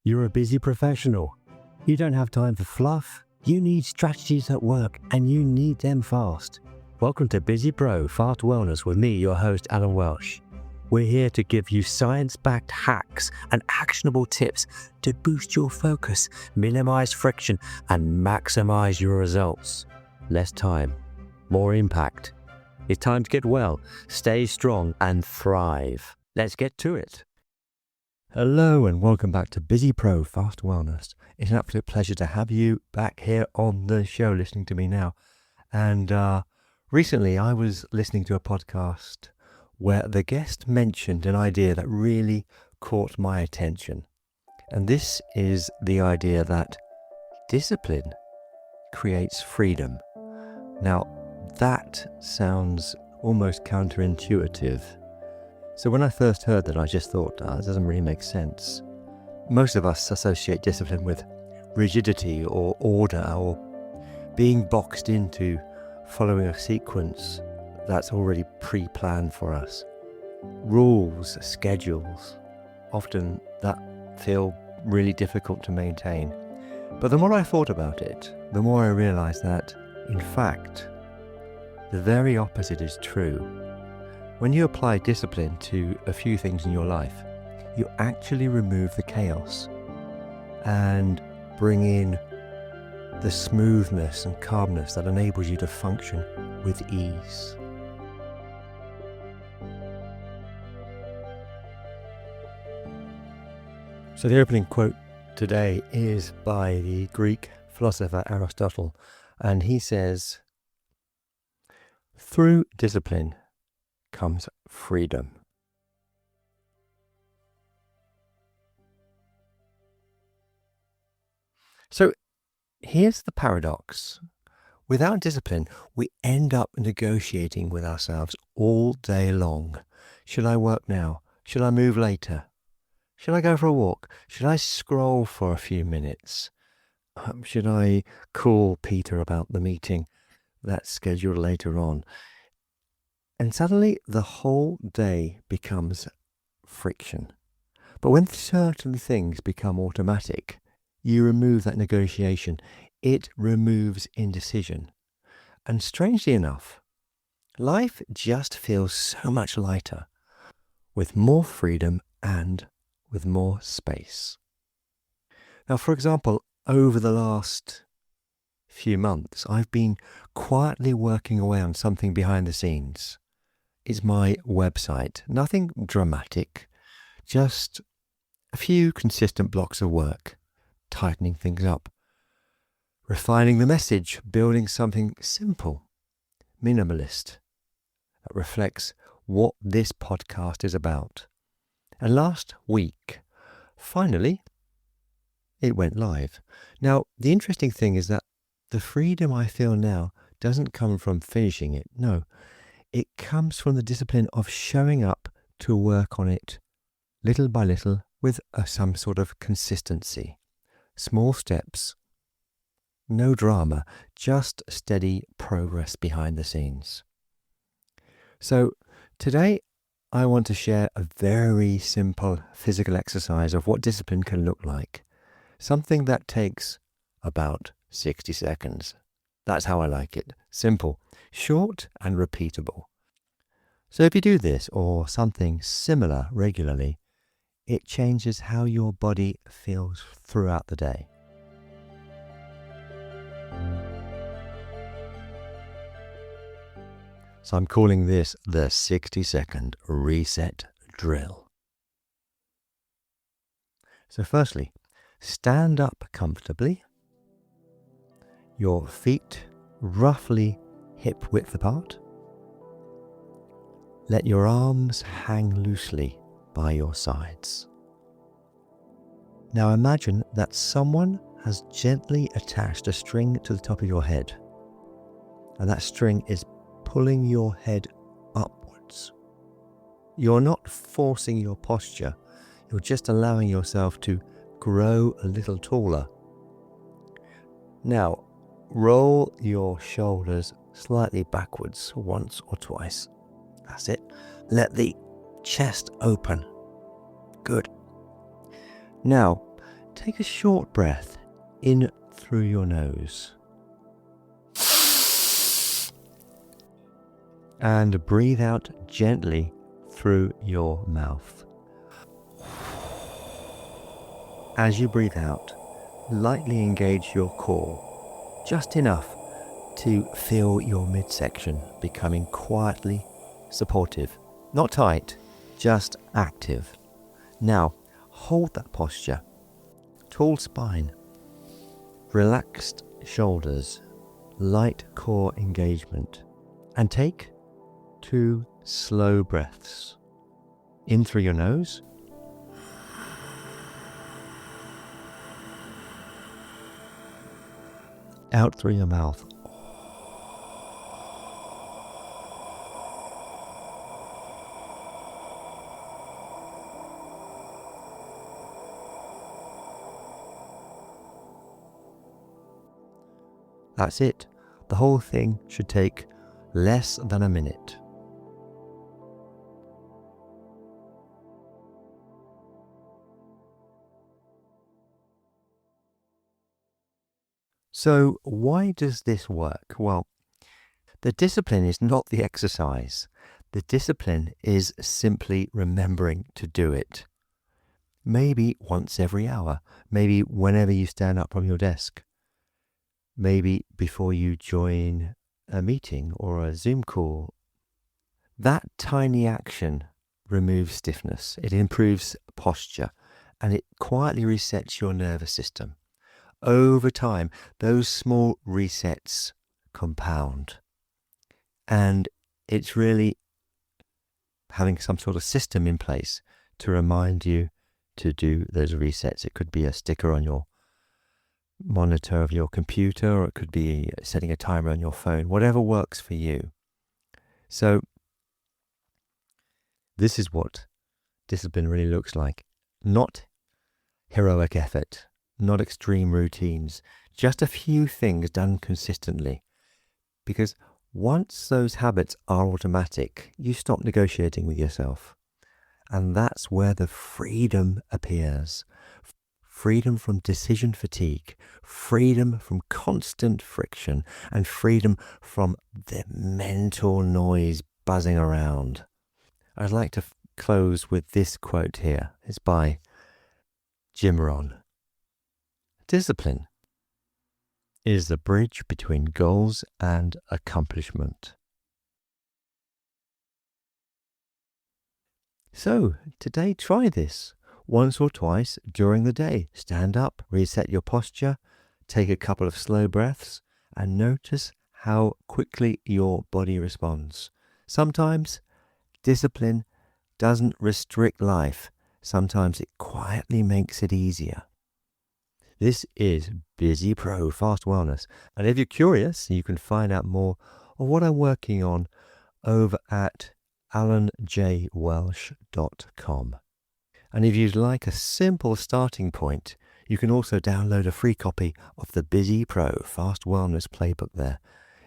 You're a busy professional. You don't have time for fluff. You need strategies that work, and you need them fast. Welcome to Busy Pro Fast Wellness with me, your host, Alan Welsh. We're here to give you science-backed hacks and actionable tips to boost your focus, minimize friction, and maximize your results. Less time, more impact. It's time to get well, stay strong, and thrive. Let's get to it. Hello and welcome back to Busy Pro Fast Wellness. It's an absolute pleasure to have you back here on the show listening to me now. And recently I was listening to a podcast where the guest mentioned an idea that really caught my attention. And this is the idea that discipline creates freedom. Now, that sounds almost counterintuitive. So when I first heard that, I just thought, it doesn't really make sense. Most of us associate discipline with rigidity or order or being boxed into following a sequence that's already pre-planned for us. Rules, schedules, often that feel really difficult to maintain. But the more I thought about it, the more I realized that, in fact, the very opposite is true. When you apply discipline to a few things in your life, you actually remove the chaos and bring in the smoothness and calmness that enables you to function with ease. So the opening quote today is by the Greek philosopher Aristotle, and he says, "Through discipline comes freedom." So here's the paradox. Without discipline, we end up negotiating with ourselves all day long. Should I work now? Should I move later? Should I go for a walk? Should I scroll for a few minutes? Should I call Peter about the meeting that's scheduled later on? And suddenly the whole day becomes friction. But when certain things become automatic, you remove that negotiation. It removes indecision. And strangely enough, life just feels so much lighter, with more freedom and with more space. Now, for example, over the last few months, I've been quietly working away on something behind the scenes. It's my website. Nothing dramatic, just a few consistent blocks of work, tightening things up, refining the message, building something simple, minimalist, that reflects what this podcast is about. And last week, finally, it went live. Now, the interesting thing is that the freedom I feel now doesn't come from finishing it. No. It comes from the discipline of showing up to work on it little by little with some sort of consistency. Small steps, no drama, just steady progress behind the scenes. So today I want to share a very simple physical exercise of what discipline can look like. Something that takes about 60 seconds. That's how I like it. Simple, short and repeatable. So if you do this or something similar regularly, it changes how your body feels throughout the day. So I'm calling this the 60-second reset drill. So firstly, stand up comfortably. Your feet roughly hip width apart. Let your arms hang loosely by your sides. Now imagine that someone has gently attached a string to the top of your head, and that string is pulling your head upwards. You're not forcing your posture, you're just allowing yourself to grow a little taller. Now, roll your shoulders slightly backwards once or twice. That's it. Let the chest open. Good. Now, take a short breath in through your nose. And breathe out gently through your mouth. As you breathe out, lightly engage your core, just enough to feel your midsection becoming quietly supportive. Not tight, just active. Now, hold that posture. Tall spine, relaxed shoulders, light core engagement. And take 2 slow breaths. In through your nose. Out through your mouth. That's it. The whole thing should take less than a minute. So why does this work? Well, the discipline is not the exercise. The discipline is simply remembering to do it. Maybe once every hour, maybe whenever you stand up from your desk, maybe before you join a meeting or a Zoom call. That tiny action removes stiffness, it improves posture, and it quietly resets your nervous system. Over time, those small resets compound. And it's really having some sort of system in place to remind you to do those resets. It could be a sticker on your monitor of your computer, or it could be setting a timer on your phone, whatever works for you. So this is what discipline really looks like. Not heroic effort, not extreme routines, just a few things done consistently. Because once those habits are automatic, you stop negotiating with yourself. And that's where the freedom appears. Freedom from decision fatigue, freedom from constant friction, and freedom from the mental noise buzzing around. I'd like to close with this quote here. It's by Jim Rohn. Discipline is the bridge between goals and accomplishment. So, today try this. Once or twice during the day. Stand up, reset your posture, take a couple of slow breaths, and notice how quickly your body responds. Sometimes discipline doesn't restrict life. Sometimes it quietly makes it easier. This is Busy Pro Fast Wellness. And if you're curious, you can find out more of what I'm working on over at alanjwelsh.com. And if you'd like a simple starting point, you can also download a free copy of the Busy Pro Fast Wellness Playbook there.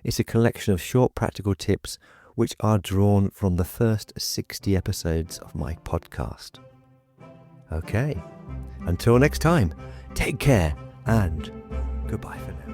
It's a collection of short practical tips which are drawn from the first 60 episodes of my podcast. Okay, until next time, take care and goodbye for now.